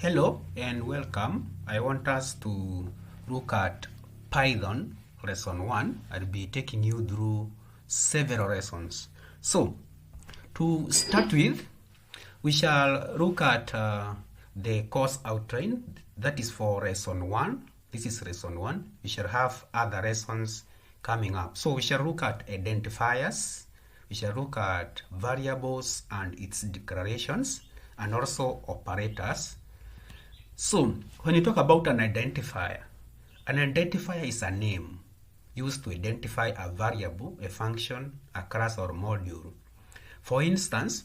Hello and welcome. I want us to look at Python lesson 1. I'll be taking you through several lessons. So, to start with, we shall look at the course outline. That is for lesson 1. This is lesson 1. We shall have other lessons coming up. So, we shall look at identifiers. We shall look at variables and its declarations, and also operators. So, when you talk about an identifier is a name used to identify a variable, a function, a class, or module. For instance,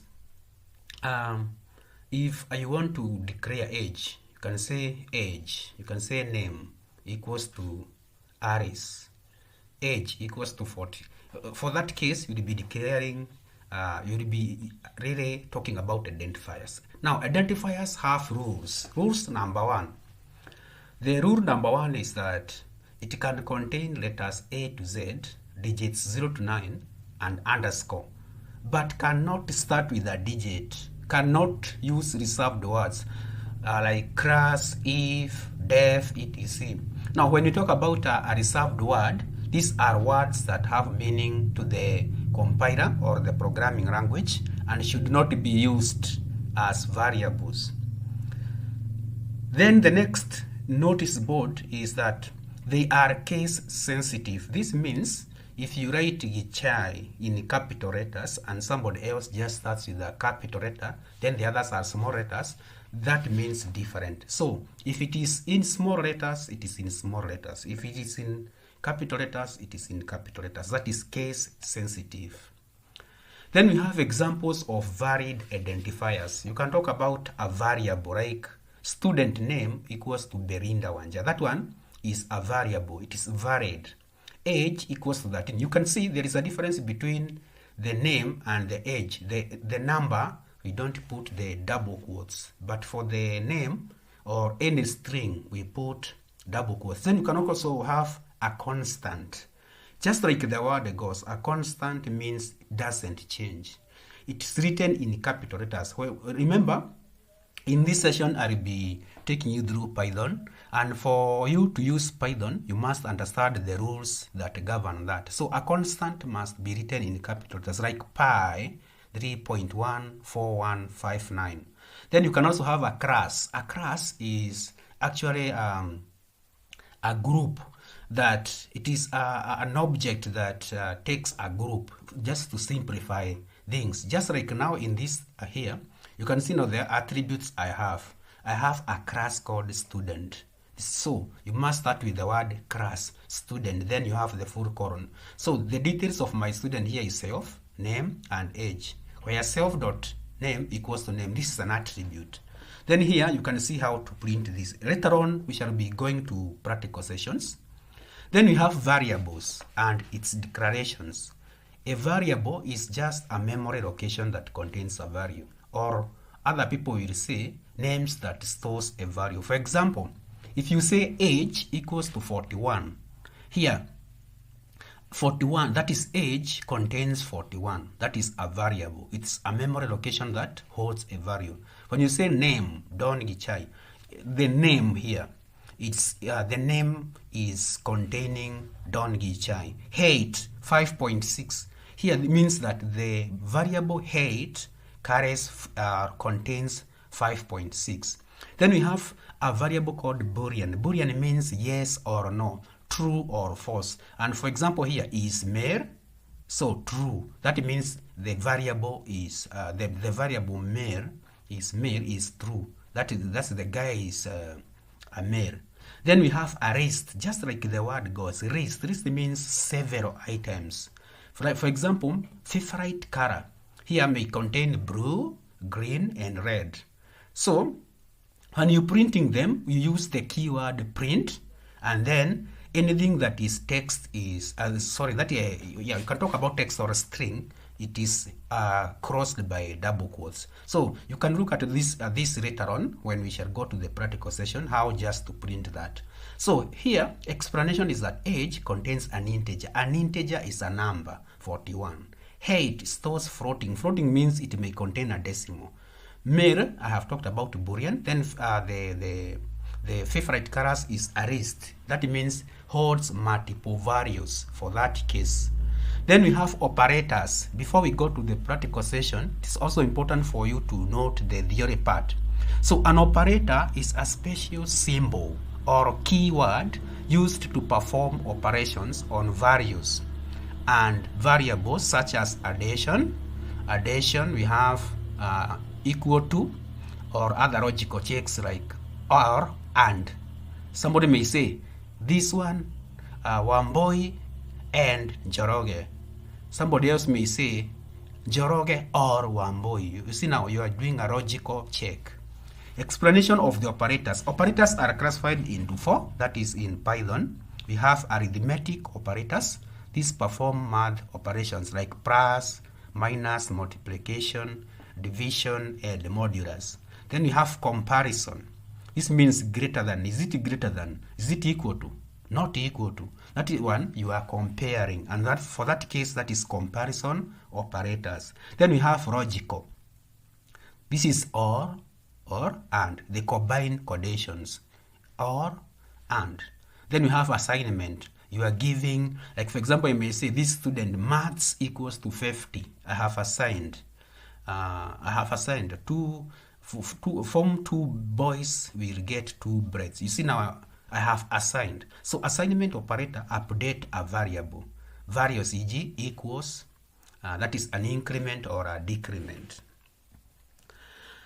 if I want to declare age, you can say age, you can say name equals to Alice, age equals to 40. For that case, you'll be declaring, you'll be really talking about identifiers. Now, identifiers have rules. Rules number 1. The rule number 1 is that it can contain letters A to Z, digits 0 to 9, and underscore, but cannot start with a digit, cannot use reserved words like class, if, def, etc. Now, when you talk about a reserved word, these are words that have meaning to the compiler or the programming language and should not be used as variables. Then the next notice board is that they are case sensitive. This means if you write Gichai in capital letters and somebody else just starts with a capital letter, then the others are small letters, that means different. So if it is in small letters, it is in small letters. If it is in capital letters, it is in capital letters. That is case sensitive. Then we have examples of varied identifiers. You can talk about a variable like student name equals to Berinda Wanja. That one is a variable. It is varied. Age equals to 13. You can see there is a difference between the name and the age. The number, we don't put the double quotes. But for the name or any string, we put double quotes. Then you can also have a constant. Just like the word goes, a constant means doesn't change. It's written in capital letters. Well, remember, in this session, I'll be taking you through Python. And for you to use Python, you must understand the rules that govern that. So a constant must be written in capital letters, like pi 3.14159. Then you can also have a class. A class is actually a group that it is an object that takes a group, just to simplify things. Just like now in this here, you can see now the attributes I have. I have a class called student. So you must start with the word class, student, then you have the full colon. So the details of my student here is self, name, and age, where self.name equals to name. This is an attribute. Then here you can see how to print this. Later on, we shall be going to practical sessions. Then we have variables and its declarations. A variable is just a memory location that contains a value, or other people will say names that stores a value. For example, if you say age equals to 41, here 41, that is age contains 41. That is a variable. It's a memory location that holds a value. When you say name, Don Gichai, the name here, it's the name is containing Don Gichai. Height 5.6. Here it means that the variable height contains 5.6. Then we have a variable called Boolean. Boolean means yes or no, true or false. And for example here is male, so true. That means the variable is the variable male is true. That's the guy is a male. Then we have a list, just like the word goes. List means several items. For example, favorite color here may contain blue, green, and red. So when you're printing them, you use the keyword print, and then anything that is text is you can talk about text or a string. It is crossed by double quotes. So you can look at this later on when we shall go to the practical session, how just to print that. So here, explanation is that age contains an integer. An integer is a number, 41. Height stores floating. Floating means it may contain a decimal. Male, I have talked about Boolean. Then the favorite class is arist. That means holds multiple values for that case. Then we have operators. Before we go to the practical session, it's also important for you to note the theory part. So an operator is a special symbol or keyword used to perform operations on values and variables such as addition. Addition, we have equal to, or other logical checks like or and. Somebody may say, this one, Wamboi and Njoroge. Somebody else may say, Njoroge or Wamboi. You see now, you are doing a logical check. Explanation of the operators. Operators are classified into 4. That is in Python. We have arithmetic operators. These perform math operations like plus, minus, multiplication, division, and modulus. Then we have comparison. This means greater than. Is it greater than? Is it equal to? Not equal to. That is one you are comparing, and that for that case that is comparison operators. Then we have logical. This is or and. They combine conditions. Or and. Then we have assignment. You are giving, like for example, you may say this student maths equals to 50. I have assigned from 2 boys will get 2 breads. You see now I have assigned. So assignment operator update a variable. Various e.g. equals, that is an increment or a decrement.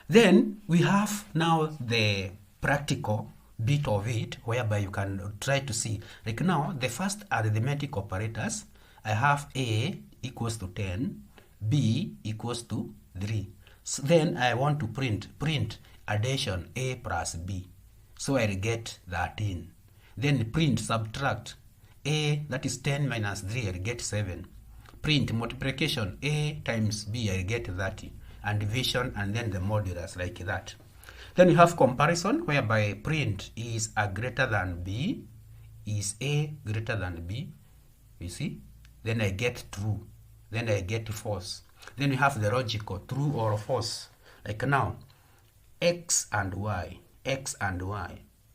Then we have now the practical bit of it, whereby you can try to see. Like now, the first arithmetic operators, I have A equals to 10, B equals to 3. So then I want to print addition A plus B. So I'll get 13. Then print subtract A, that is 10 minus 3, I'll get 7. Print multiplication A times B, I'll get 30. And division, and then the modulus like that. Then we have comparison, whereby print is a greater than B, is A greater than B, you see? Then I get true, then I get false. Then we have the logical, true or false. Like now, X and Y,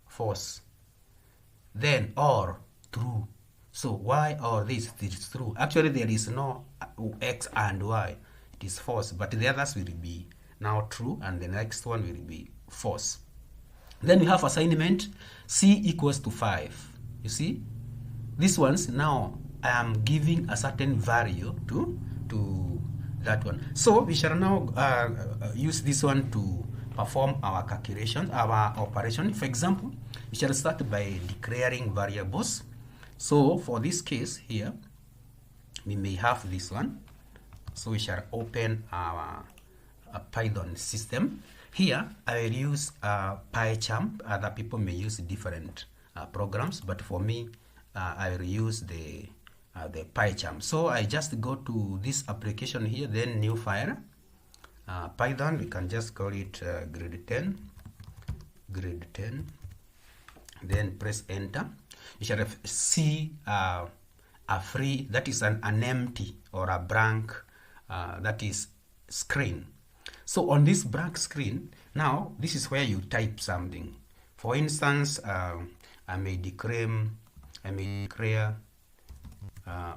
false. Then or, true. So Y or this is true. Actually, there is no X and Y. It is false, but the others will be now true, and the next one will be false. Then we have assignment, C equals to 5. You see, these ones now I am giving a certain value to that one. So we shall now use this one to perform our calculation, our operation. For example, we shall start by declaring variables. So for this case here, we may have this one. So we shall open our Python system. Here I will use PyCharm. Other people may use different programs, but for me, I will use the PyCharm. So I just go to this application here, then new file, Python. We can just call it grade 10. Then press enter. You shall see a free, that is an empty or a blank, that is screen. So on this blank screen, now this is where you type something. For instance, I may declare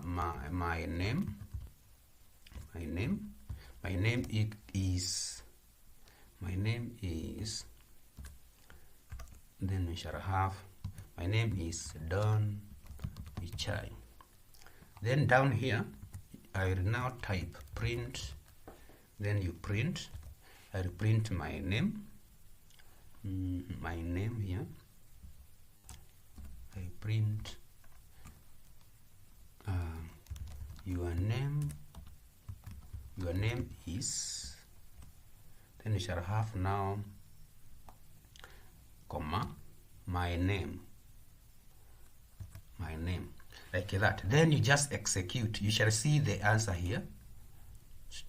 my name. My name is. Then we shall have. My name is Don Ichai. Then down here, I will now type print. Then you print. I will print my name. My name here. I print your name. Your name is. Then we shall have now comma my name. My name, like that. Then you just execute. You shall see the answer here.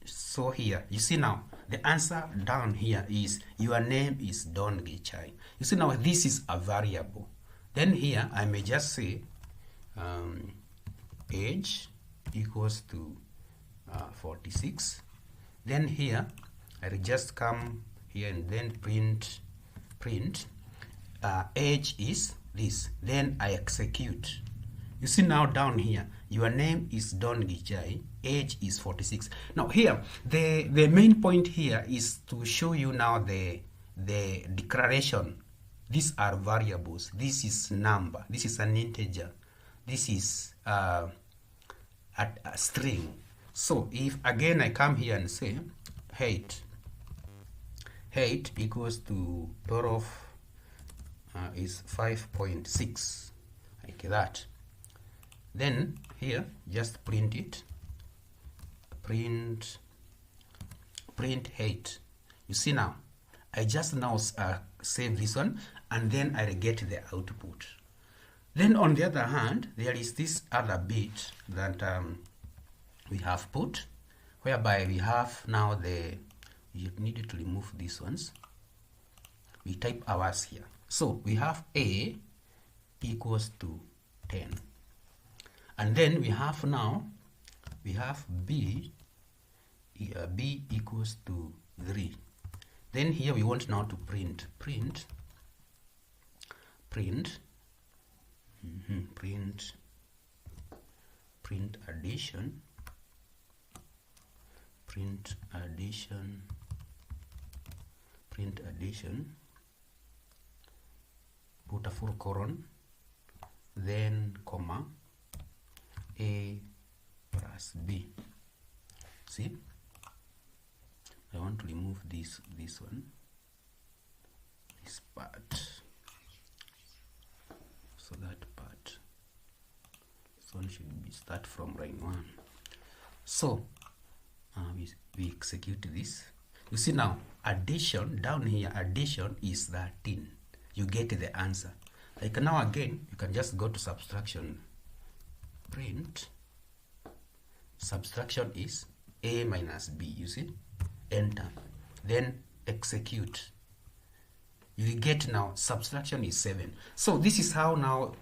So here, you see now, the answer down here is your name is Don Gichai. You see now, this is a variable. Then here, I may just say age equals to 46. Then here, I will just come here, and then print age is this, then I execute. You see now down here, your name is Don Gijai, age is 46. Now here, the main point here is to show you now the declaration. These are variables. This is number. This is an integer. This is a string. So if again I come here and say height equals to 12 is 5.6, like that. Then here just print it, print height. You see now, I just now save this one, and then I get the output. Then on the other hand, there is this other bit that we have put, whereby we have now we needed to remove these ones. We type ours here. So we have A equals to 10. And then we have now, we have B equals to 3. Then here we want now to print addition, put a full colon, then comma, A plus B. See, I want to remove this one, this part, so that part, this one should be start from line 1. So we execute this. You see now, addition down here, addition is 13. You get the answer. Like now again, you can just go to subtraction. Print subtraction is A minus B. You see, enter, then execute. You get now subtraction is 7. So this is how now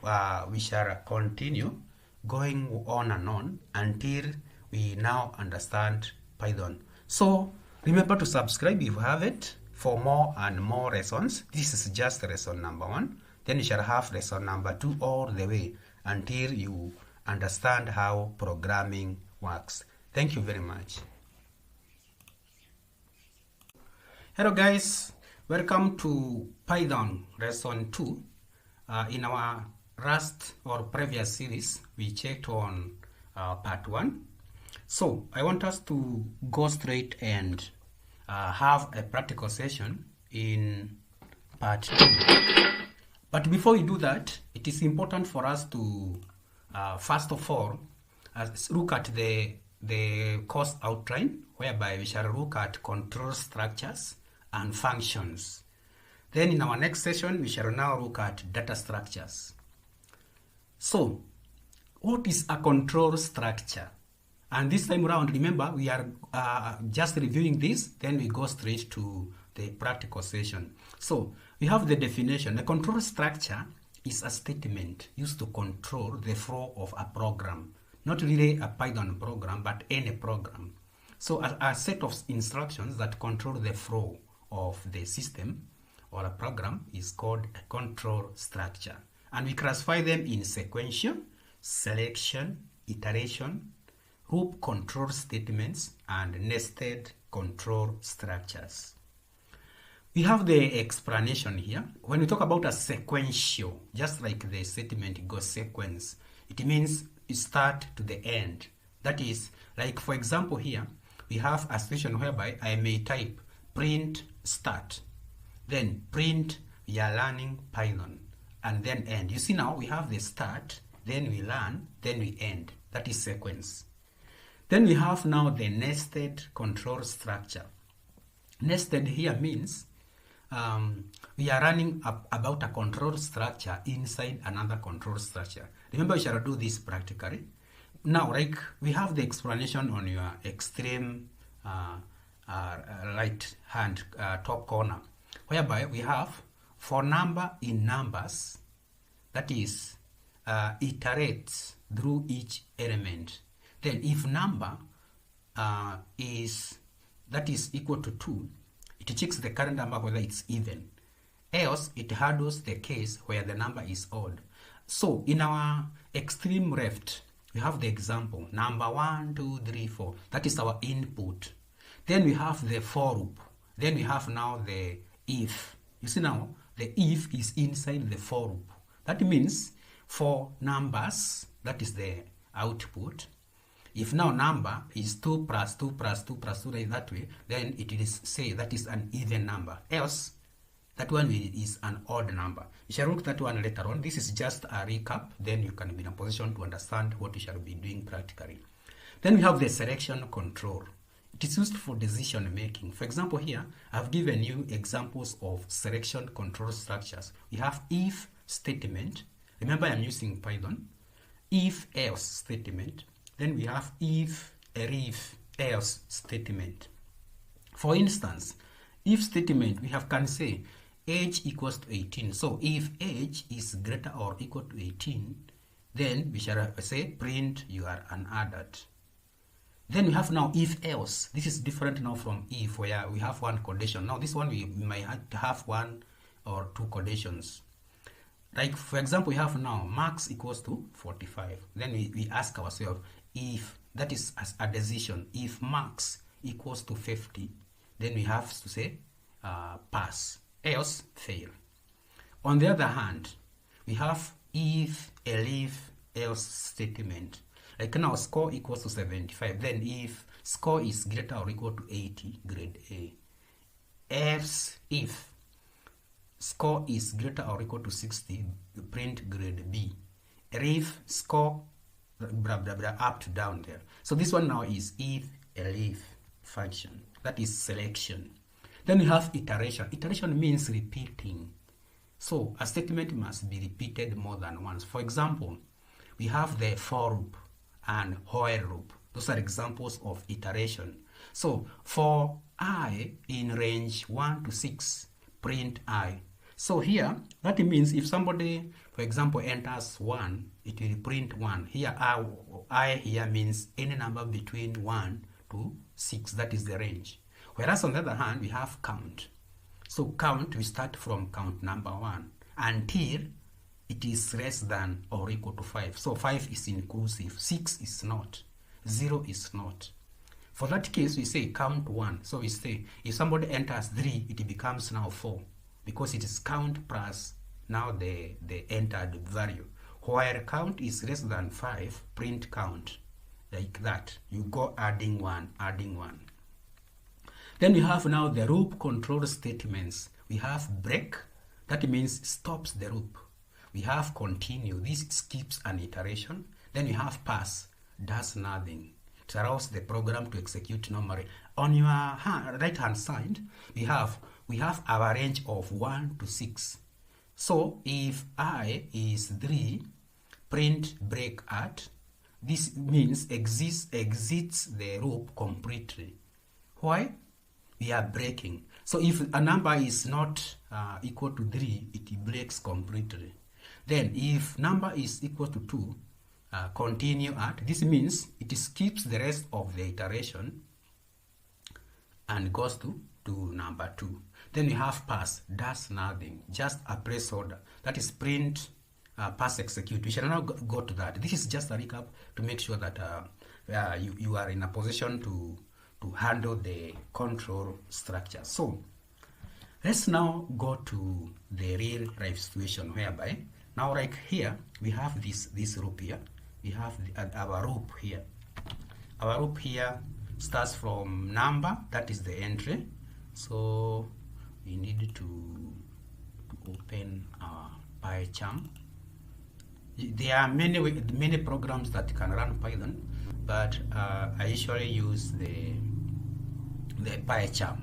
we shall continue going on and on until we now understand Python. So remember to subscribe if you haven't for more and more lessons. This is just lesson number 1. Then you shall have lesson number 2 all the way until you understand how programming works. Thank you very much. Hello guys, welcome to Python lesson 2. In our last or previous series, we checked on part 1. So I want us to go straight and have a practical session in part 2. But before we do that, it is important for us to first of all look at the course outline, whereby we shall look at control structures and functions. Then in our next session, we shall now look at data structures. So what is a control structure? And this time around, remember, we are just reviewing this, then we go straight to the practical session. So we have the definition. A control structure is a statement used to control the flow of a program. Not really a Python program, but any program. So a set of instructions that control the flow of the system or a program is called a control structure. And we classify them in sequential, selection, iteration, loop control statements, and nested control structures. We have the explanation here. When we talk about a sequential, just like the statement goes sequence, it means you start to the end. That is, like for example here, we have a situation whereby I may type print start, then print we are learning Python, and then end. You see now we have the start, then we learn, then we end. That is sequence. Then we have now the nested control structure. Nested here means we are running about a control structure inside another control structure. Remember, we shall do this practically. Now, like we have the explanation on your extreme right hand top corner, whereby we have for number in numbers, that is iterates through each element. Then if number is equal to 2, It checks the current number whether it's even. Else, it handles the case where the number is odd. So, in our extreme left, we have the example, number 1, 2, 3, 4. That is our input. Then we have the for loop. Then we have now the if. You see now, the if is inside the for loop. That means for numbers, that is the output. If now number is 2 plus 2 plus 2 plus 2 that way, then it is say that is an even number. Else, that one is an odd number. You shall look at that one later on. This is just a recap. Then you can be in a position to understand what you shall be doing practically. Then we have the selection control. It is used for decision making. For example, here I've given you examples of selection control structures. We have if statement. Remember, I'm using Python. If else statement. Then we have if else statement. For instance, if statement, we can say age equals to 18. So if age is greater or equal to 18, then we shall say print you are an adult. Then we have now if else. This is different now from if, where we have one condition. Now this one we might have one or two conditions. Like for example, we have now max equals to 45. Then we ask ourselves if, that is as a decision, if max equals to 50, then we have to say pass, else fail. On the other hand, we have if, else statement. Like now score equals to 75, then if score is greater or equal to 80, grade A. Else if score is greater or equal to 60, print grade B. If score blah blah blah up to down there. So this one now is if function. That is selection. Then we have iteration. Iteration means repeating. So a statement must be repeated more than once. For example, we have the for loop and while loop. Those are examples of iteration. So for I in range 1 to 6, print I. So here, that means if somebody, for example, enters 1, it will print 1. Here, I here means any number between 1 to 6, that is the range. Whereas on the other hand, we have count. So count, we start from count number 1 until it is less than or equal to 5. So 5 is inclusive, 6 is not, 0 is not. For that case, we say count 1. So we say if somebody enters 3, it becomes now 4. Because it is count plus now the entered value. While count is less than 5, print count. Like that. You go adding 1, adding 1. Then we have now the loop control statements. We have break, that means stops the loop. We have continue, this skips an iteration. Then we have pass, does nothing. It allows the program to execute normally. On your right hand side, we have our range of 1 to 6. So if I is 3, print break at. This means exits the loop completely. Why? We are breaking. So if a number is not equal to 3, it breaks completely. Then if number is equal to 2, continue at. This means it skips the rest of the iteration and goes to number 2. Then we have pass, does nothing, just a placeholder. That is print pass execute. We shall now go to that. This is just a recap to make sure that you are in a position to handle the control structure. So let's now go to the real life situation, whereby now like here we have this loop here. We have our loop here. Our loop here starts from number, that is the entry. So we need to open our PyCharm. There are many programs that can run Python, but I usually use the PyCharm.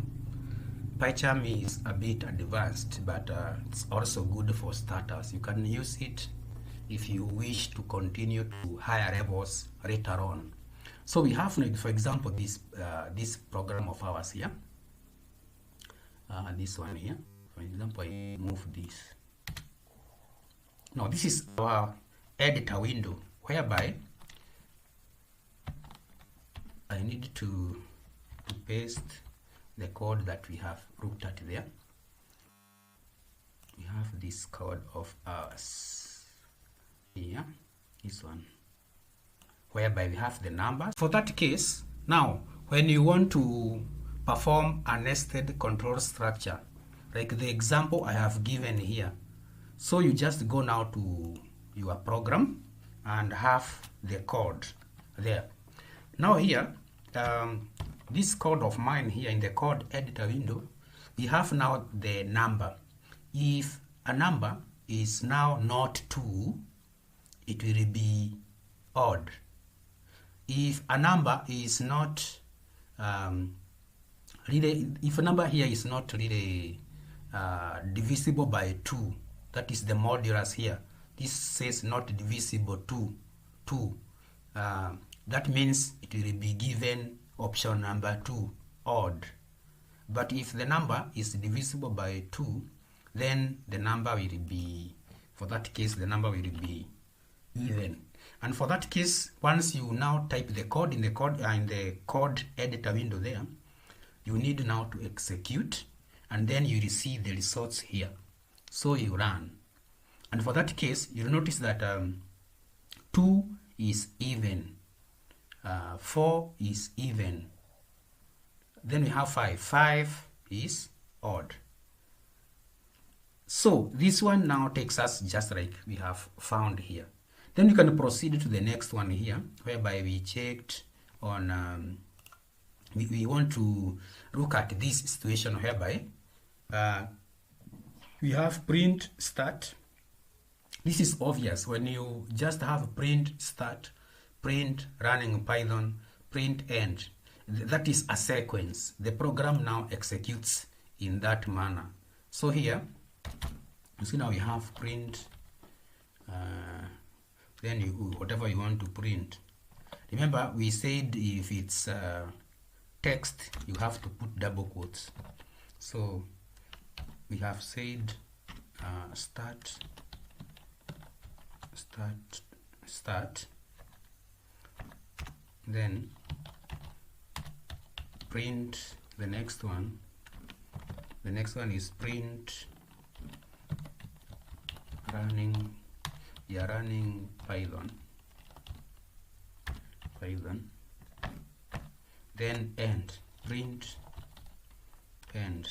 PyCharm is a bit advanced, but it's also good for starters. You can use it if you wish to continue to higher levels later on. So we have, for example, this program of ours here. This one here, for example, I move this. Now this is our editor window, whereby I need to paste the code that we have looked at there. We have this code of ours here, this one, whereby we have the numbers. For that case, now when you want to perform a nested control structure, like the example I have given here, so you just go now to your program and have the code there. Now here, this code of mine here in the code editor window, we have now the number. If a number is now not 2, it will be odd. If a number is not if a number here is not really divisible by 2, that is the modulus here. This says not divisible to 2. That means it will be given option number 2, odd. But if the number is divisible by 2, then the number will be, for that case, the number will be even. And for that case, once you now type the code in the code editor window there, you need now to execute, and then you receive the results here. So you run. And for that case, you'll notice that 2 is even, 4 is even, then we have 5. 5 is odd. So this one now takes us just like we have found here. Then you can proceed to the next one here, whereby we checked on, we want to look at this situation whereby we have print start. This is obvious when you just have print start, print running Python, print end. That is a sequence. The program now executes in that manner. So here, you see now we have print, then whatever you want to print. Remember, we said if it's text, you have to put double quotes. So we have said start, then print the next one. The next one is print running. We are running Python. Then end, print end,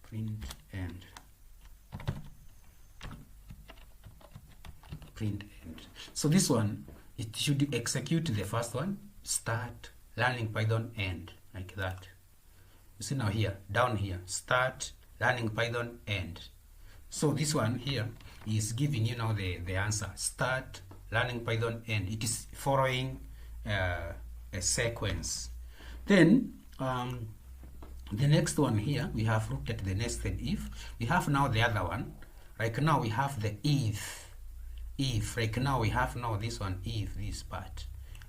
print end, print end. So this one, it should execute the first one, start learning Python end, like that. You see now here, down here, start learning Python end. So this one here is giving you now the answer, start learning Python end. It is following a sequence. Then the next one here, we have looked at the nested if. We have now the other one. Like now we have the if. Like now we have now this one, if, this part.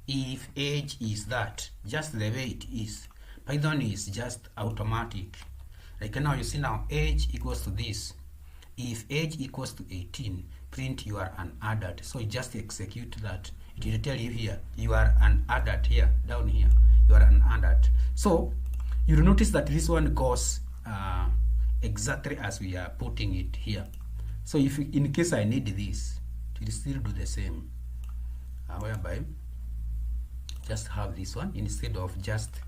If age is that, just the way it is. Python is just automatic. Like now you see now age equals to this. If age equals to 18, print you are an adult. So you just execute that. It will tell you here, you are an adult here, down here, you are an adult. So you'll notice that this one goes exactly as we are putting it here. So if in case I need this, it will still do the same. Whereby, just have this one instead of just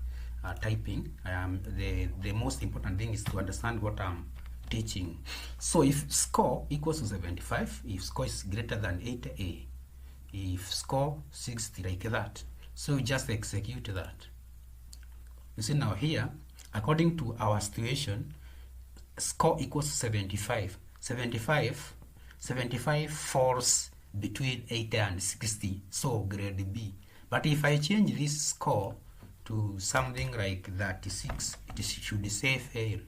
typing. The most important thing is to understand what I'm teaching. So if score equals to 75, if score is greater than 80A, if score 60, like that, so we just execute that. You see now here, according to our situation, score equals to 75. 75 falls between 80 and 60, so grade B. But if I change this score to something like 36, it should say fail.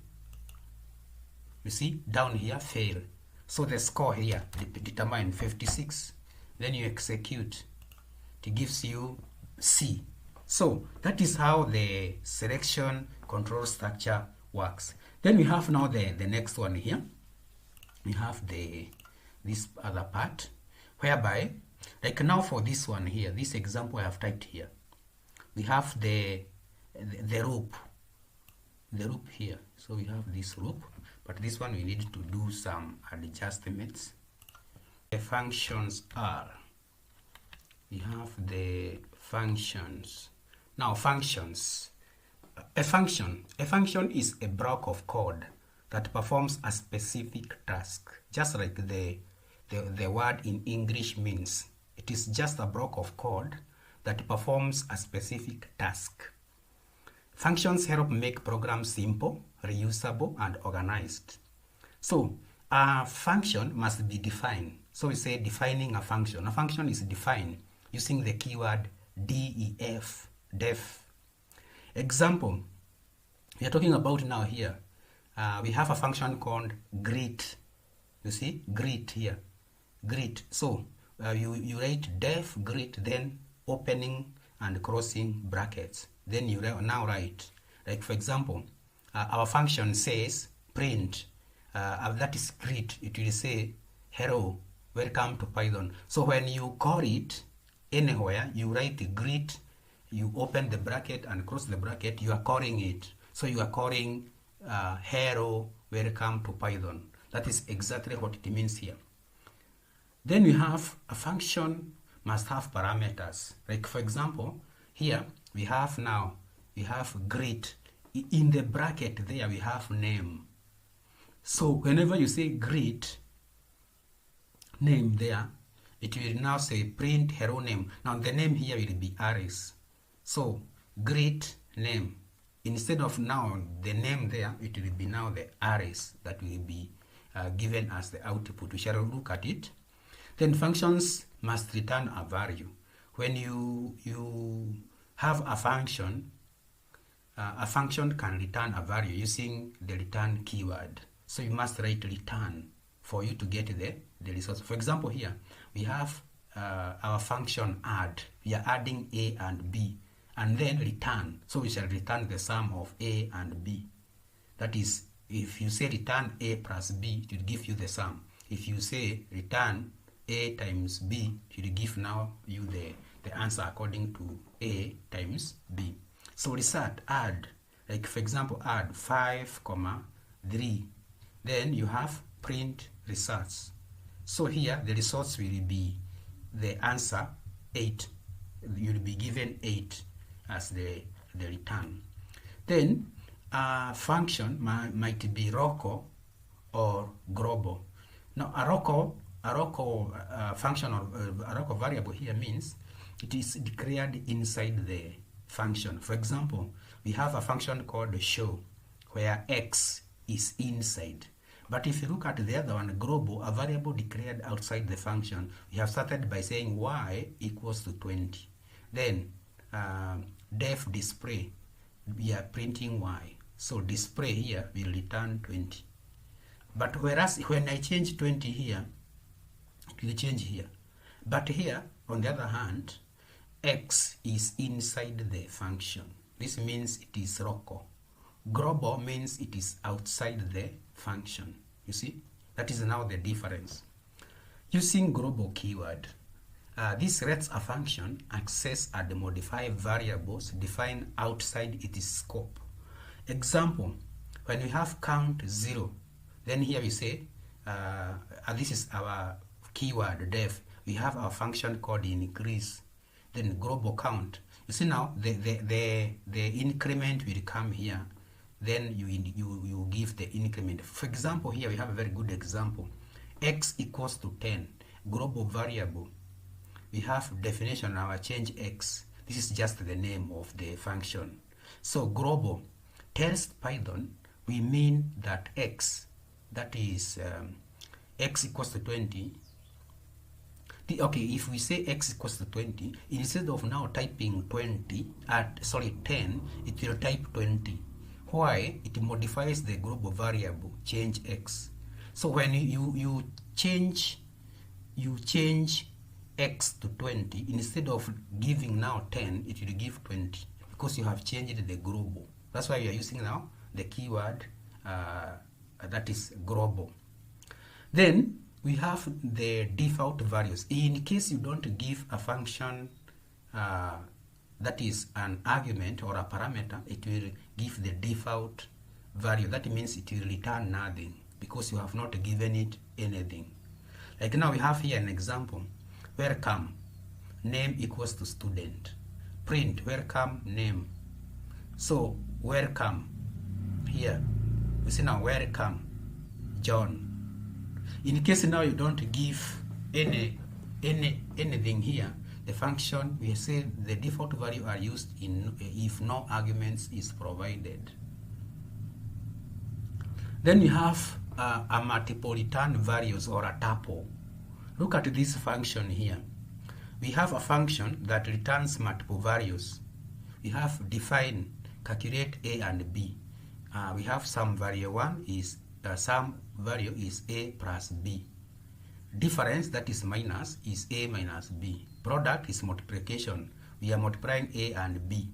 You see, down here, fail. So the score here determine 56. Then you execute. It gives you C. So that is how the selection control structure works. Then we have now the next one here. We have this other part, whereby, like now for this one here, this example I have typed here, we have the the loop here. So we have this loop, but this one we need to do some adjustments. The functions are, we have the functions. Now functions. A function is a block of code that performs a specific task, just like the word in English means. It is just a block of code that performs a specific task. Functions help make programs simple, reusable, and organized. So a function must be defined. So we say defining a function. A function is defined using the keyword def. Example, we are talking about now here. We have a function called greet. You see, greet here, greet. So you write def greet, then opening and closing brackets. Then you now write, like for example, our function says print. That is greet. It will say hello, welcome to Python. So when you call it anywhere, you write greet, you open the bracket and close the bracket, you are calling it. So you are calling hello, welcome to Python. That is exactly what it means here. Then we have a function must have parameters. Like for example, here we have greet. In the bracket there we have name. So whenever you say greet name there, it will now say print hello name. Now the name here will be Aris. So greet name. Instead of now the name there, it will be now the Aris that will be given as the output. We shall look at it. Then functions must return a value. When you have a function can return a value using the return keyword. So you must write return for you to get the result. For example, here we have our function add. We are adding A and B, and then return. So we shall return the sum of A and B. That is, if you say return A plus B, it will give you the sum. If you say return A times B, it will give now you the answer according to A times B. So result, add, like for example, add 5, 3. Then you have print results. So here the results will be the answer 8. You will be given 8 as the return. Then a function might be local or global. Now a local function or a local variable here means it is declared inside the function. For example, we have a function called show where x is inside. But if you look at the other one, global, a variable declared outside the function, we have started by saying y equals to 20. Then def display, we are printing y. So display here will return 20. But whereas when I change 20 here, it will change here. But here, on the other hand, x is inside the function. This means it is local. Global means it is outside the function. You see, that is now the difference. Using global keyword, this lets a function access and modify variables defined outside its scope. Example, when we have count 0, then here we say, this is our keyword def. We have our function called increase, then global count. You see now the increment will come here. Then you give the increment. For example, here we have a very good example. X equals to 10, global variable. We have definition, our change x. This is just the name of the function. So global tells Python we mean that x, that is x equals to 20. Okay, if we say x equals to 20, instead of now typing 10, it will type 20. Why? It modifies the global variable change x. So when you change x to 20, instead of giving now 10, it will give 20 because you have changed the global. That's why we are using now the keyword that is global. Then we have the default values. In case you don't give a function that is an argument or a parameter, it will give the default value. That means it will return nothing because you have not given it anything. Like now we have here an example. Welcome, name equals to student. Print, welcome, name. So welcome, here, we see now welcome, John. In case now you don't give anything here, the function, we say the default value are used in if no arguments is provided. Then we have a multiple return values or a tuple. Look at this function here. We have a function that returns multiple values. We have define, calculate A and B. We have some value 1 is some value is A plus B. Difference, that is minus, is A minus B. Product is multiplication. We are multiplying A and B.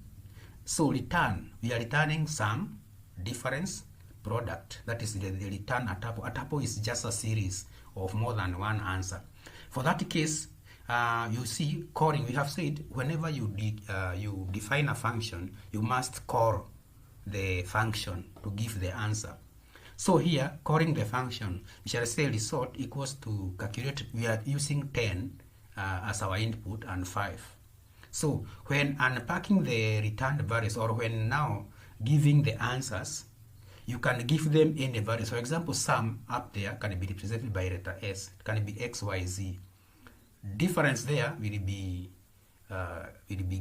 So return, we are returning sum, difference, product. That is the return a tuple. A tuple is just a series of more than one answer. For that case, you see calling, we have said whenever you define a function, you must call the function to give the answer. So here, calling the function, we shall say result equals to calculate. We are using 10 as our input and 5. So when unpacking the returned values, or when now giving the answers, you can give them any values. For example, sum up there can be represented by letter S. It can be X, Y, Z. Difference there will be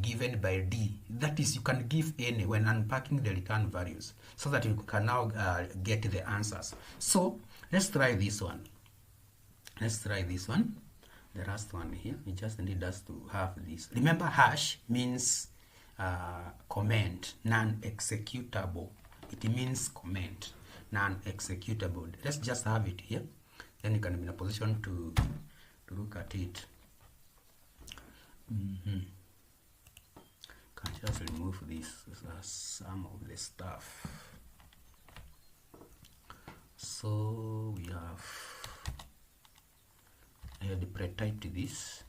given by D. That is, you can give any when unpacking the return values, so that you can now get the answers. So let's try this one. Let's try this one. The last one here. We just need us to have this. Remember, hash means comment, non-executable. It means comment, non-executable. Let's just have it here. Then you can be in a position to look at it. Can just remove this some of the stuff. So we have, I had pre-typed this,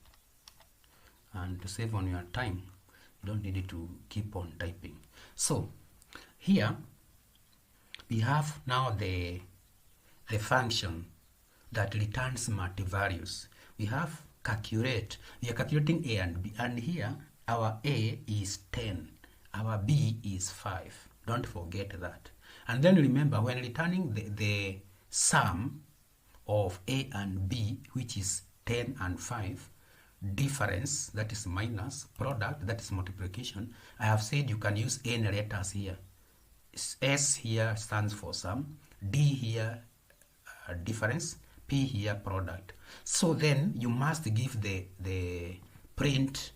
and to save on your time, you don't need to keep on typing. So here we have now the function that returns multi-values. We have calculate. We are calculating A and B, and here our A is 10, our B is 5. Don't forget that. And then remember, when returning the sum of A and B, which is 10 and 5, difference, that is minus, product, that is multiplication, I have said you can use any letters here. S here stands for sum, D here difference, P here product. So then you must give the print,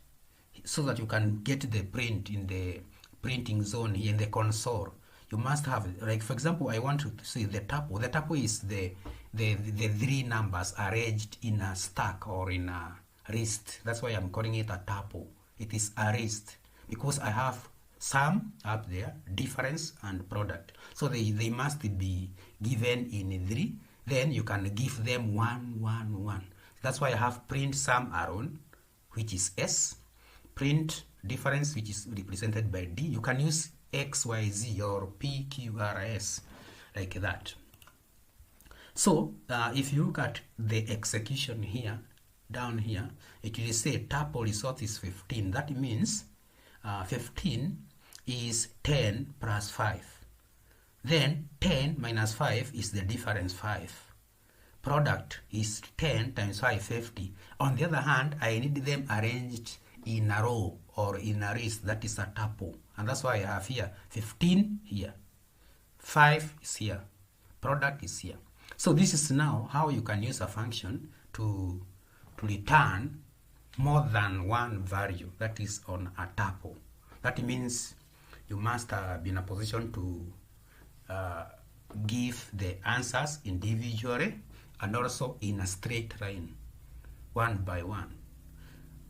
so that you can get the print in the printing zone here in the console. You must have, like for example, I want to see the tuple. The tuple is the three numbers arranged in a stack or in a list. That's why I'm calling it a tuple. It is a list because I have sum up there, difference and product. So they must be given in 3. Then you can give them 1, 1, 1. That's why I have print sum around, which is S, print difference, which is represented by D. You can use X, Y, Z or P, Q, R, S, like that. So if you look at the execution here, down here, it will say tuple result is 15. That means 15 is 10 plus 5. Then 10 minus 5 is the difference 5. Product is 10 times 5, 50. On the other hand, I need them arranged in a row or in a list. That is a tuple. And that's why I have here 15 here. 5 is here. Product is here. So this is now how you can use a function to return more than one value that is on a tuple. That means you must be in a position to give the answers individually and also in a straight line, one by one.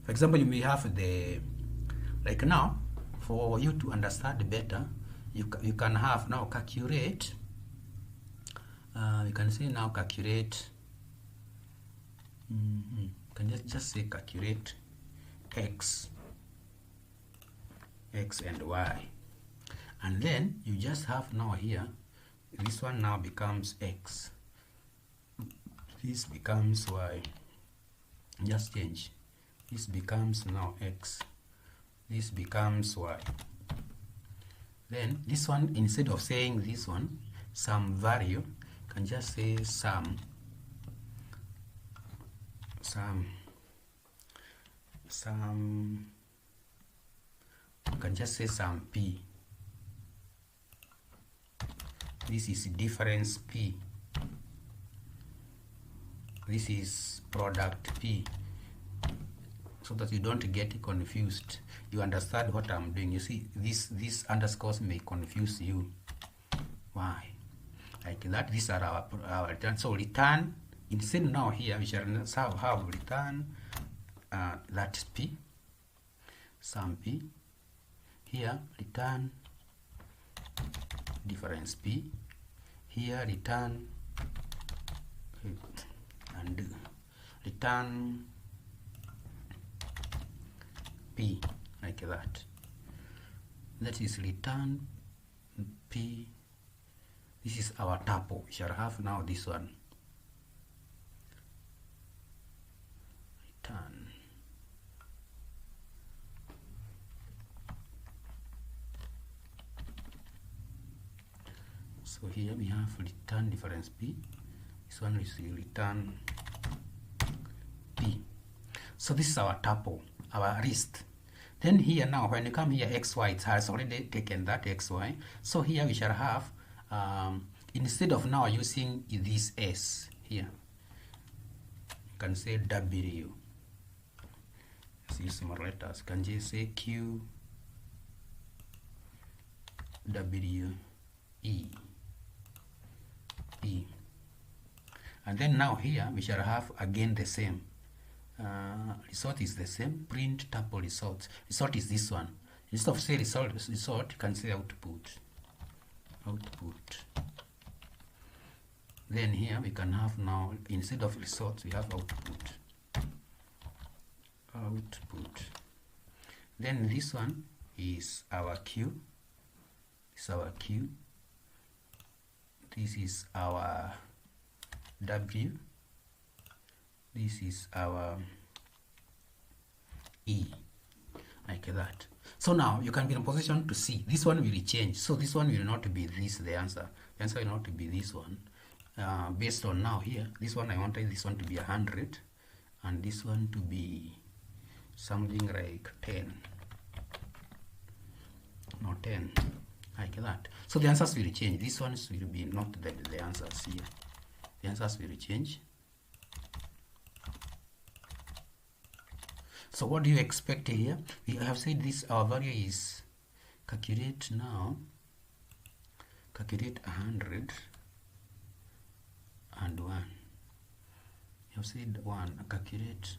For example, you may have the, like now, for you to understand better, you can have now calculate, you can say now calculate, you can just say calculate X x and y. And then you just have now here, this one now becomes x, this becomes y, just change, this becomes now x, this becomes y. Then this one, instead of saying this one some value, can just say some can just say some p. This is difference p, this is product p, so that you don't get confused. You understand what I'm doing. You see, these underscores may confuse you. Why? Like that. These are our return. So return, instead now here we shall have return that's p, some p. Here return difference p. Here return and return p, like that. That is return p. This is our tuple. We shall have now this one. Return. So here we have return difference p. This one is return p. So this is our tuple, our list. Then here now, when you come here, xy, it has already taken that xy. So here we shall have, instead of now using this s here, you can say w. Let's use more letters. Can you say q, w, e, e. And then now here we shall have again the same. Result is the same. Print tuple result. Result is this one. Instead of say result, you can say output. Output. Then here we can have now, instead of results, we have output. Output. Then this one is our q. This is our q. This is our w. This is our e, like that. So now you can be in a position to see this one will change. So this one will not be this, the answer. The answer will not be this one. Based on now here, this one I wanted this one to be 100, and this one to be something like 10. No, 10, like that. So the answers will change. These ones will be not the answers here. The answers will change. So what do you expect here? We have said this, our value is calculate now, calculate 100 and 1. You have said 1, calculate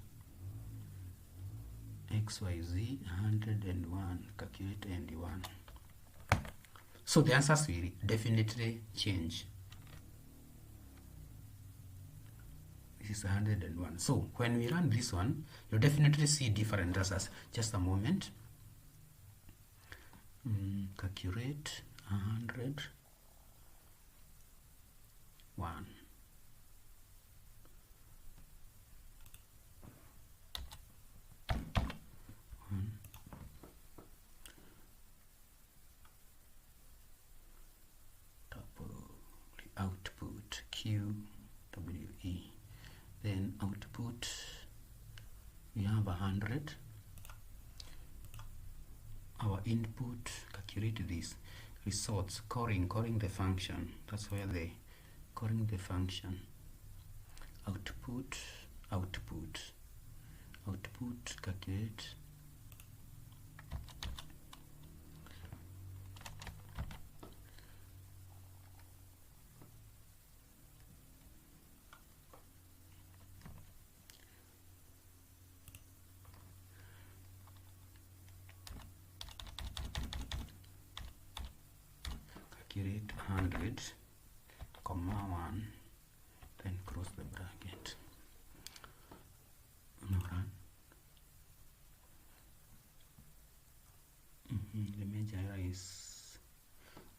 xyz 101, calculate and 1. So the answers will definitely change. This is 101. So when we run this one, you'll definitely see different answers. Just a moment. Calculate 100, 1. Output q w e. Then output we have 100. Our input, calculate this. Results, calling the function. That's where they calling the function. Output, calculate. Calculate 100, comma 1, then close the bracket. Now run. this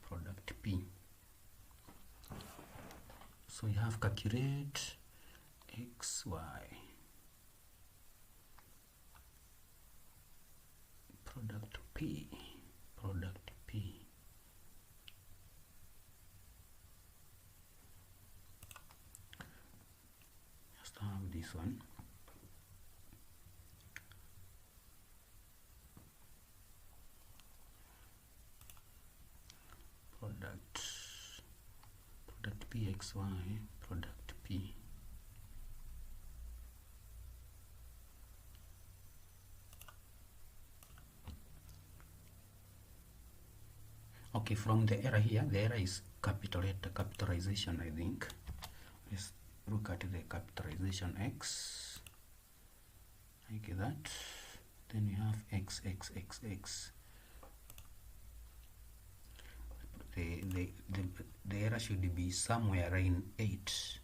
product P. So you have calculate X, Y, product P, product P. Just have this one. Product PXY, product P. Okay, from the error here, the error is capitalization, I think. Let's look at the capitalization X, like that. Then we have X. The error should be somewhere in 8.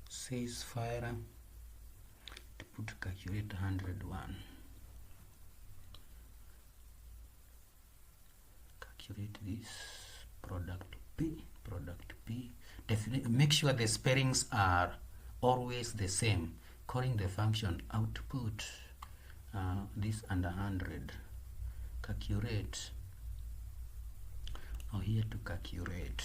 Says fire to put calculate 101. Calculate this product P. Definitely make sure the spellings are always the same. Calling the function output this under 100. Calculate. Here to calculate.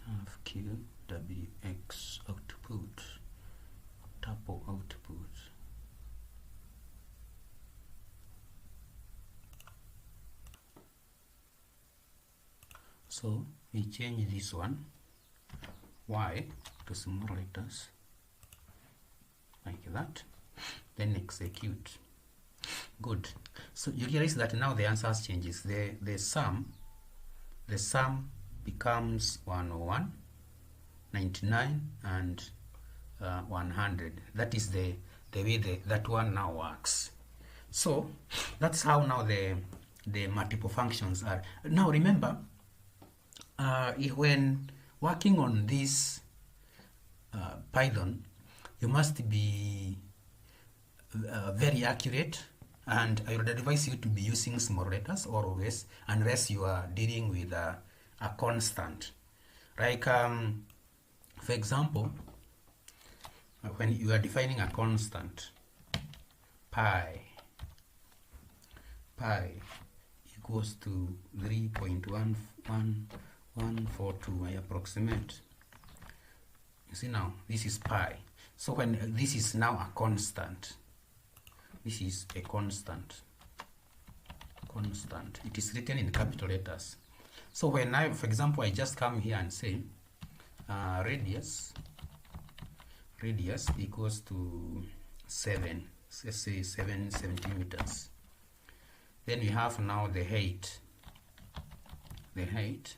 Have QWX output, tuple output. So we change this one Y to small letters like that, then execute. Good. So you realize that now the answers changes. The sum becomes 101, 99 and 100. That is the way that one now works. So that's how now the multiple functions are. Now remember, when working on this Python, you must be very accurate, and I would advise you to be using small letters always, unless you are dealing with a constant. Like, for example, when you are defining a constant, pi equals to 3.14142, I approximate. You see now, this is pi. So when this is now a constant, this is a constant. It is written in capital letters. So when I, for example, I just come here and say radius equals to 7, let's say 7 centimeters. Then we have now the height. The height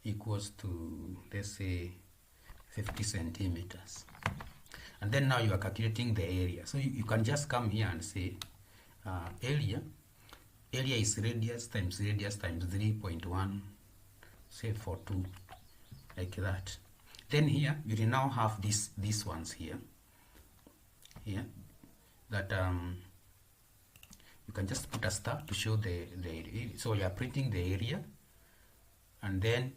equals to, let's say, 50 centimeters. And then now you are calculating the area. So you can just come here and say area is radius times 3.1, say 42, like that. Then here you will now have these ones here that you can just put a star to show the area. So you are printing the area, and then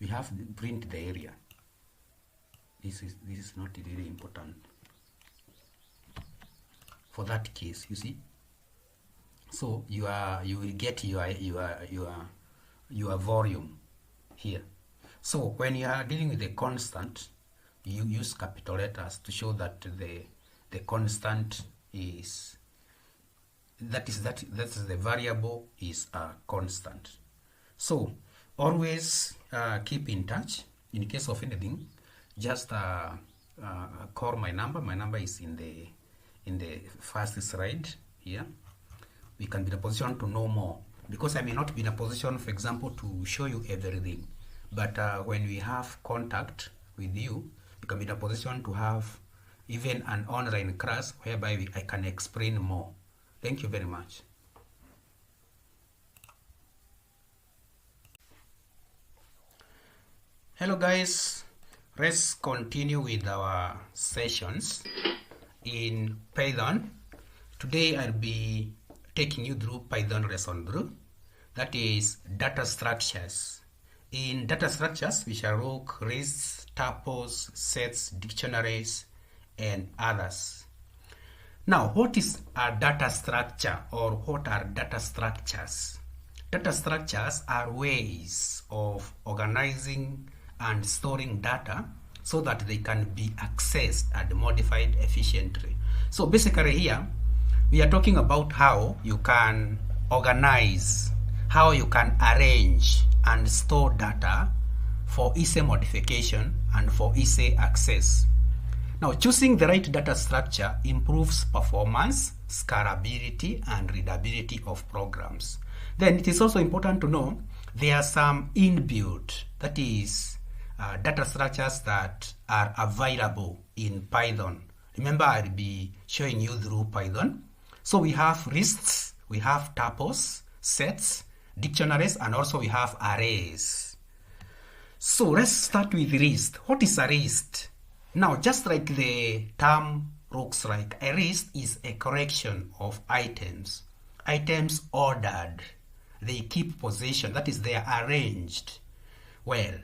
we have to print the area. This is not really important for that case, you see. So you will get your volume here. So when you are dealing with a constant, you use capital letters to show that the constant is that is the variable is a constant. So always keep in touch. In case of anything, just call my number. My number is in the first slide here. We can be in a position to know more, because I may not be in a position, for example, to show you everything. But when we have contact with you, you can be in a position to have even an online class whereby I can explain more. Thank you very much. Hello guys, let's continue with our sessions in Python. Today I'll be taking you through Python lesson through, that is data structures. In data structures we shall look lists, tuples, sets, dictionaries and others. Now, what is a data structure or what are data structures? Data structures are ways of organizing and storing data so that they can be accessed and modified efficiently. So basically here, we are talking about how you can organize, how you can arrange and store data for easy modification and for easy access. Now, choosing the right data structure improves performance, scalability, and readability of programs. Then it is also important to know there are some inbuilt, that is, data structures that are available in Python. Remember, I'll be showing you through Python. So we have lists, we have tuples, sets, dictionaries, and also we have arrays. So let's start with list. What is a list? Now, just like the term looks like, a list is a collection of items. Items ordered. They keep position, that is, they are arranged. Well,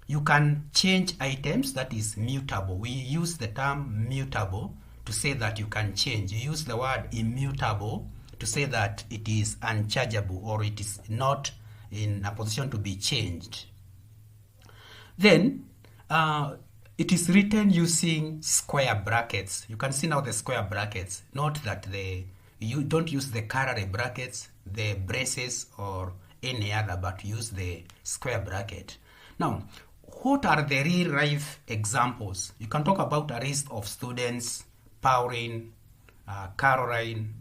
you can change items, that is mutable. We use the term mutable to say that you can change. You use the word immutable to say that it is unchangeable or it is not in a position to be changed. Then, it is written using square brackets. You can see now the square brackets. Note that you don't use the curly brackets, the braces, or any other, but use the square bracket. Now, what are the real life examples? You can talk about a list of students: Pauline, Caroline,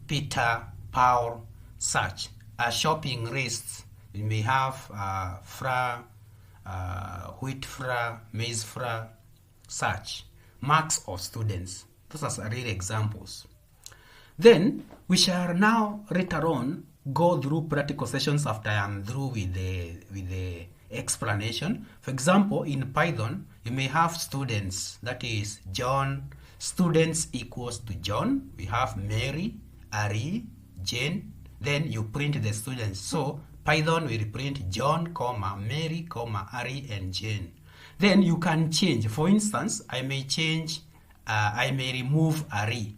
Peter, Paul, such. A shopping list. You may have wheat flour, maize flour, such. Marks of students. Those are real examples. Then we shall now later on go through practical sessions after I am through with the explanation. For example, in Python, you may have students, that is John, students equals to John. We have Mary, Ari, Jane. Then you print the students. So Python will print John, Mary, Ari, and Jane. Then you can change. For instance, I may change, I may remove Ari.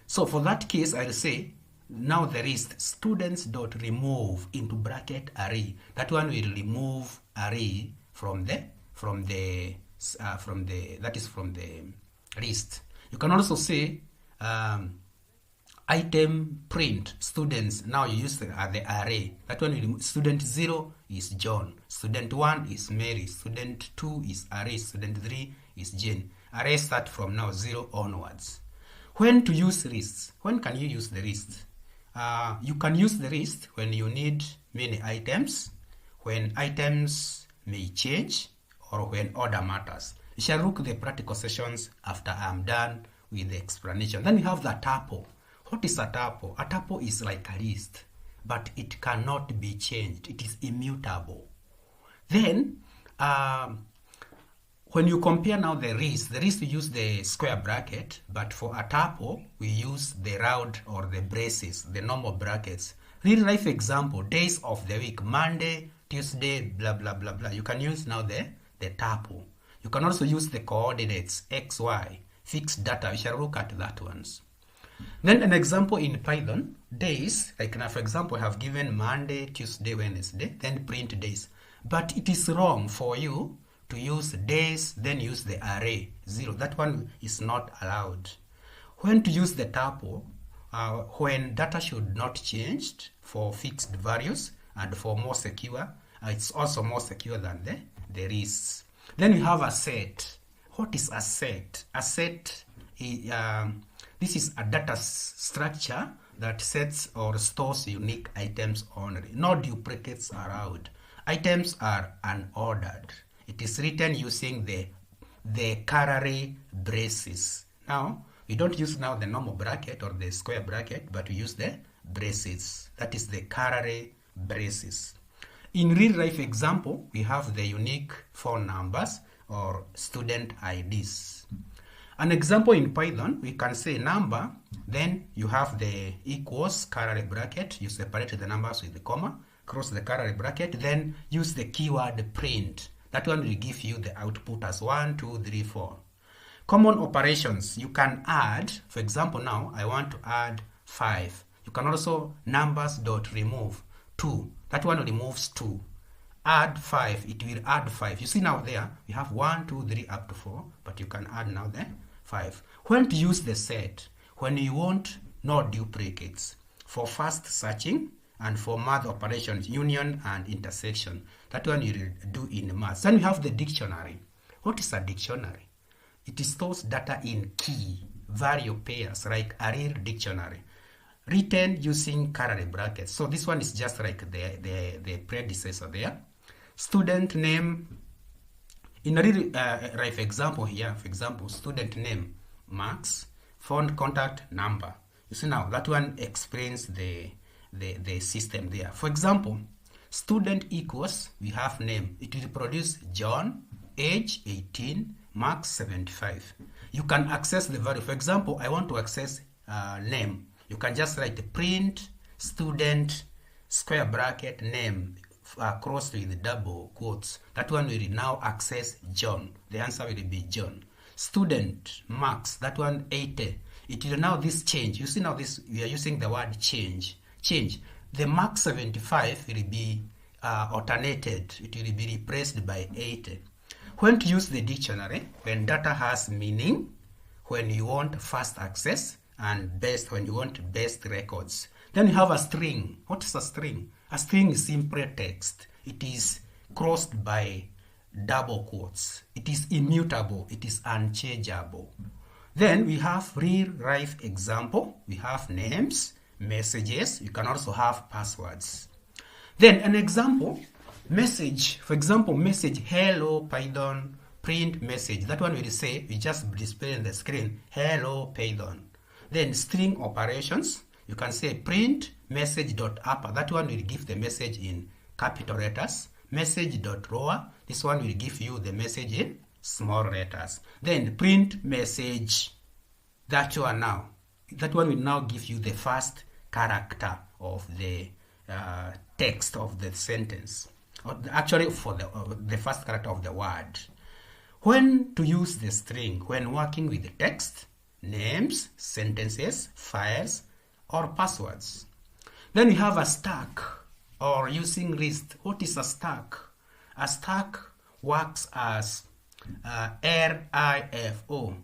So for that case, I'll say, now there is students.remove into bracket Ari. That one will remove Ari from the list. You can also say, item print students. Now you use the array. That one will remove. Student 0 is John. Student 1 is Mary. Student 2 is Ari. Student 3 is Jane. Array start from now 0 onwards. When to use lists? When can you use the list? You can use the list when you need many items, when items may change, or when order matters. We shall look at the practical sessions after I'm done with the explanation. Then we have the tuple. What is a tuple? A tuple is like a list, but it cannot be changed. It is immutable. Then, when you compare now the list we use the square bracket, but for a tuple, we use the round or the braces, the normal brackets. Real life example, days of the week, Monday, Tuesday, blah, blah, blah, blah. You can use now the tuple. You can also use the coordinates, X, Y, fixed data. We shall look at that ones. Then an example in Python, days, like now for example, I have given Monday, Tuesday, Wednesday, then print days. But it is wrong for you to use days, then use the array, 0. That one is not allowed. When to use the tuple, when data should not change for fixed values and for more secure, it's also more secure than the lists. Then we have a set. What is a set? A set is, this is a data structure that sets or stores unique items only. No duplicates are allowed. Items are unordered. It is written using the curly braces. Now, we don't use now the normal bracket or the square bracket, but we use the braces. That is the curly braces. In real life example, we have the unique phone numbers or student IDs. An example in Python, we can say number, then you have the equals curly bracket, you separate the numbers with the comma, cross the curly bracket, then use the keyword print. That one will give you the output as 1, 2, 3, 4. Common operations, you can add, for example now, I want to add 5. You can also numbers.remove 2. That one removes 2. Add 5, it will add 5. You see now there, we have 1, 2, 3, up to 4, but you can add now there 5. When to use the set? When you want no duplicates. For fast searching and for math operations, union and intersection. That one you will do in math. Then we have the dictionary. What is a dictionary? It stores data in key value pairs like a real dictionary, written using curly brackets. So this one is just like the predecessor there. Student name. In a real life example here, for example, student name, Max, phone contact number. You see now, that one explains the system there. For example, student equals, we have name. It will produce John, age 18, Max 75. You can access the value. For example, I want to access name. You can just write print student square bracket name crossed with double quotes. That one will now access John. The answer will be John. Student Max, that one 80. It will now this change. You see now this, we are using the word change. Change. The Max 75 will be alternated. It will be replaced by 80. When to use the dictionary? When data has meaning, when you want fast access, and best when you want best records. Then you have a string. What is a string? A string is simply text. It is crossed by double quotes. It is immutable. It is unchangeable. Then we have real life example. We have names, messages. You can also have passwords. Then an example, message. For example, message hello Python, print message. That one will say, we just display on the screen, hello Python. Then string operations, you can say print message.upper. That one will give the message in capital letters. Message.lower, this one will give you the message in small letters. Then print message, that one will now give you the first character of the text of the sentence. Actually, for the first character of the word. When to use the string? When working with the text, names, sentences, files, or passwords. Then we have a stack or using list. What is a stack? A stack works as RIFO,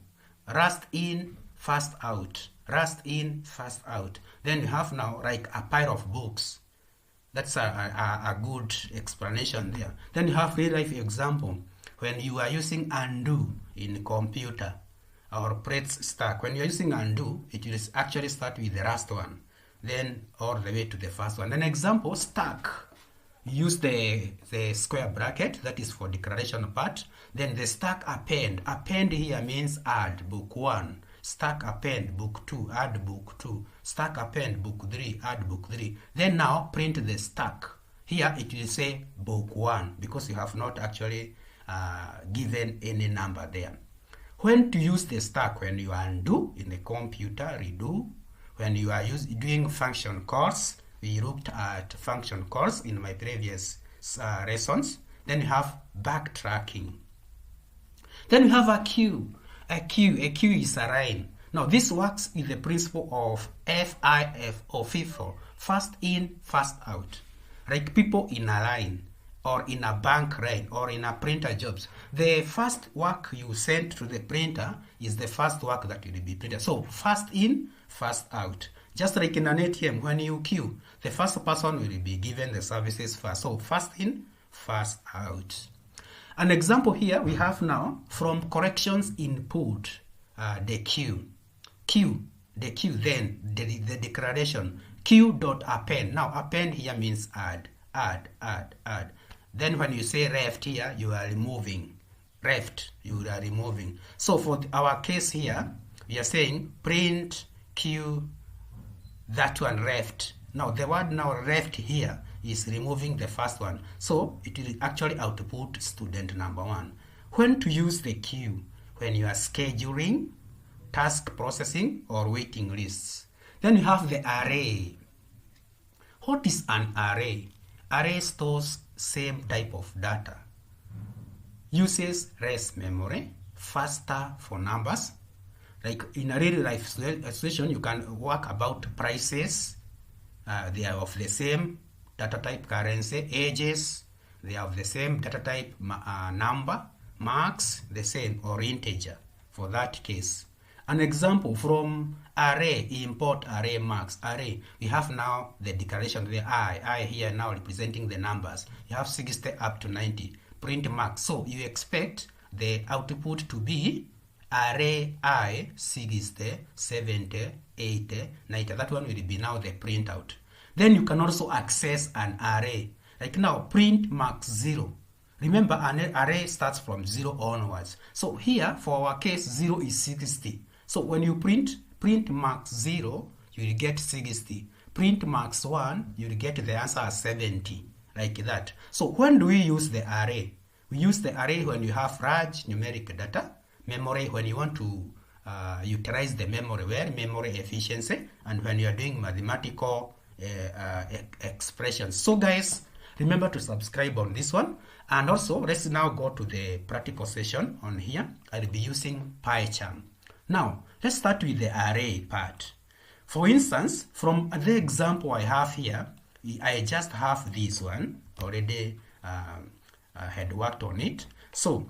rust in, fast out, rust in, fast out. Then you have now like a pile of books. That's a good explanation there. Then you have real life example when you are using undo in computer or press stack. When you're using undo, it will actually start with the last one, then all the way to the first one. An example, stack. Use the square bracket, that is for declaration part. Then the stack append. Append here means add book 1. Stack append book 2, add book 2. Stack append book 3, add book 3. Then now print the stack. Here it will say book 1 because you have not actually given any number there. When to use the stack? When you undo in the computer, redo. When you are doing function calls, we looked at function calls in my previous lessons. Then you have backtracking. Then you have a queue. A queue is a line. Now this works with the principle of FIF or FIFO, fast in, fast out. Like people in a line, or in a bank line, or in a printer jobs. The first work you send to the printer is the first work that will be printed. So fast in, fast out. Just like in an ATM, when you queue, the first person will be given the services first. So fast in, fast out. An example here we have now from corrections input, the queue. Then the declaration, queue.append. Now append here means add. Then when you say left here, you are removing. Left, you are removing. So for our case here, we are saying print queue, that one left. Now the word now left here is removing the first one. So it will actually output student number 1. When to use the queue? When you are scheduling, task processing, or waiting lists. Then you have the array. What is an array? Array stores same type of data. Uses less memory, faster for numbers. Like in a real life situation, you can work about prices. They are of the same data type currency. Ages, they have the same data type number. Marks, the same, or integer for that case. An example from array, import array marks. Array, we have now the declaration, the I here now representing the numbers. You have 60 up to 90. Print marks. So you expect the output to be array I 60, 70, 80, 90. That one will be now the printout. Then you can also access an array. Like now, print marks 0. Remember, an array starts from 0 onwards. So here, for our case, 0 is 60. So when you print marks 0, you will get 60. Print marks 1, you will get the answer as 70. Like that. So when do we use the array? We use the array when you have large numeric data. Memory, when you want to utilize the memory well, memory efficiency, and when you are doing mathematical expressions. So guys, remember to subscribe on this one. And also, let's now go to the practical session on here. I'll be using PyCharm. Now, let's start with the array part. For instance, from the example I have here, I just have this one already had worked on it. So,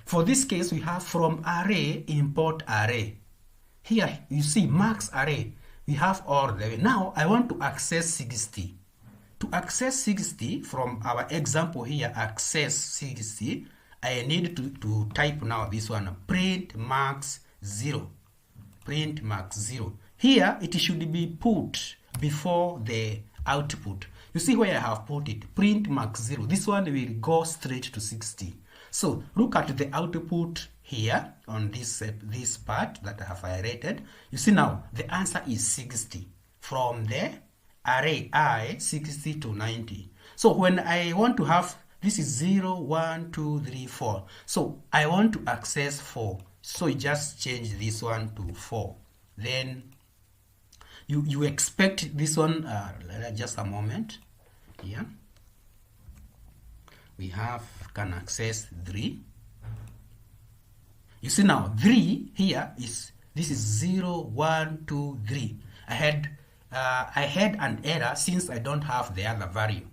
for this case, we have from array, import array. Here, you see marks array. We have all the way. Now, I want to access 60. To access 60, from our example here, access 60, I need to type now this one, print marks 0. Print marks 0. Here, it should be put before the output. You see where I have put it, print marks 0. This one will go straight to 60. So, look at the output here on this part that I have highlighted. You see now, the answer is 60 from the array I 60 to 90. So when I want to have, this is 0, 1, 2, 3, 4. So I want to access 4. So you just change this one to 4. Then you expect this one, just a moment. Here. We have can access 3. You see now 3 here is, this is 0, 1, 2, 3. I had an error since I don't have the other value.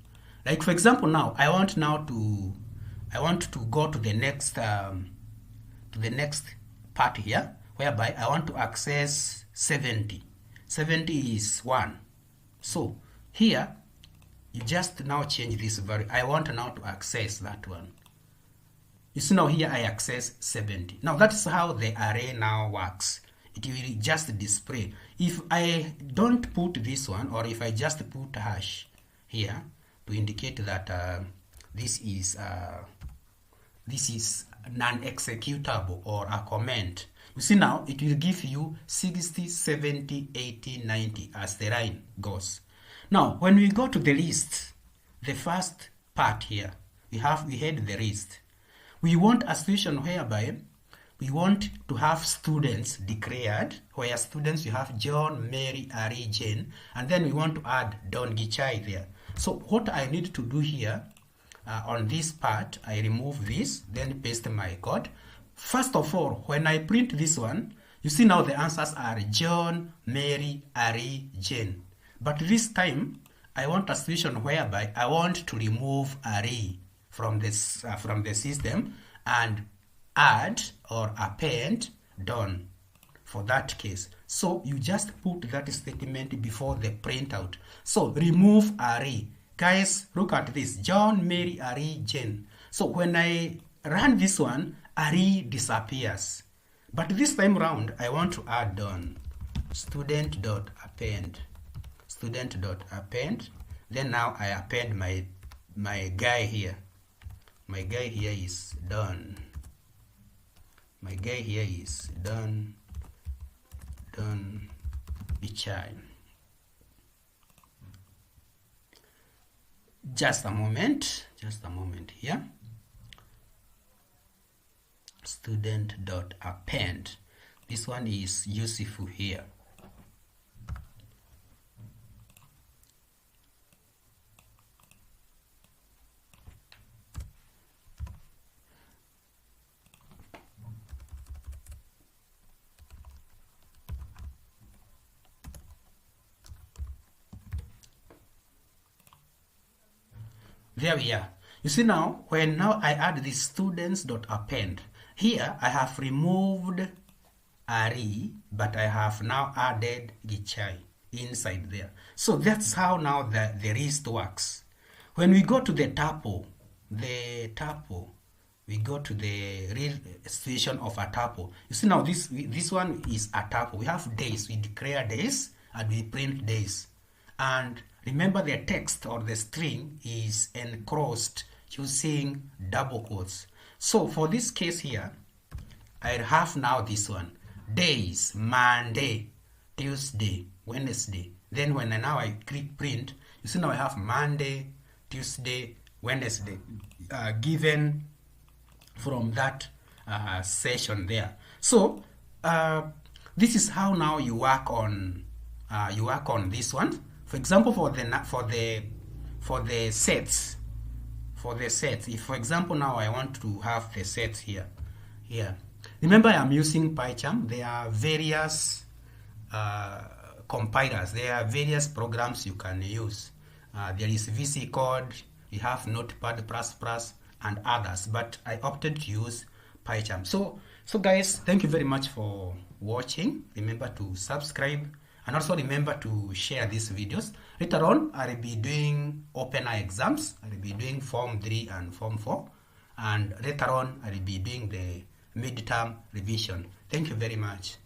Like for example, now I want to go to the next part here, whereby I want to access 70. 70 is 1. So here you just now change this value. I want now to access that one. You see now here I access 70. Now that's how the array now works. It will just display. If I don't put this one, or if I just put hash here to indicate that this is non-executable or a comment, you see now it will give you 60, 70, 80, 90 as the line goes. Now when we go to the list, the first part here, we had the list. We want a situation whereby we want to have students declared, where students you have John, Mary, Ari, Jane, and then we want to add Don Gichai there. So what I need to do here, on this part, I remove this, then paste my code. First of all, when I print this one, you see now the answers are John, Mary, Ari, Jane. But this time, I want a situation whereby I want to remove Ari from the system and add or append Don for that case. So you just put that statement before the printout. So remove array. Guys, look at this. John, Mary, Ari, Jane. So when I run this one, array disappears. But this time round, I want to add Don. Student.append. Student.append. Then now I append my guy here. My guy here is Don. My guy here is Don Gichai. Just a moment here. Student.append. This one is useful here. There we are. You see now, when now I add this students.append, here I have removed Ari, but I have now added Gichai inside there. So that's how now the list works. When we go to the tuple, we go to the real situation of a tuple. You see now this one is a tuple. We have days, we declare days and we print days. And remember the text or the string is enclosed using double quotes. So for this case here, I have now this one. Days, Monday, Tuesday, Wednesday. Then when I click print, you see now I have Monday, Tuesday, Wednesday, given from that session there. So this is how now you work on this one. For example, for the sets, if for example now I want to have the sets here. Remember, I'm using PyCharm. There are various compilers. There are various programs you can use. There is VC Code. We have Notepad++, and others. But I opted to use PyCharm. So guys, thank you very much for watching. Remember to subscribe. And also remember to share these videos. Later on, I'll be doing OpenAI exams. I'll be doing Form 3 and Form 4. And later on, I'll be doing the midterm revision. Thank you very much.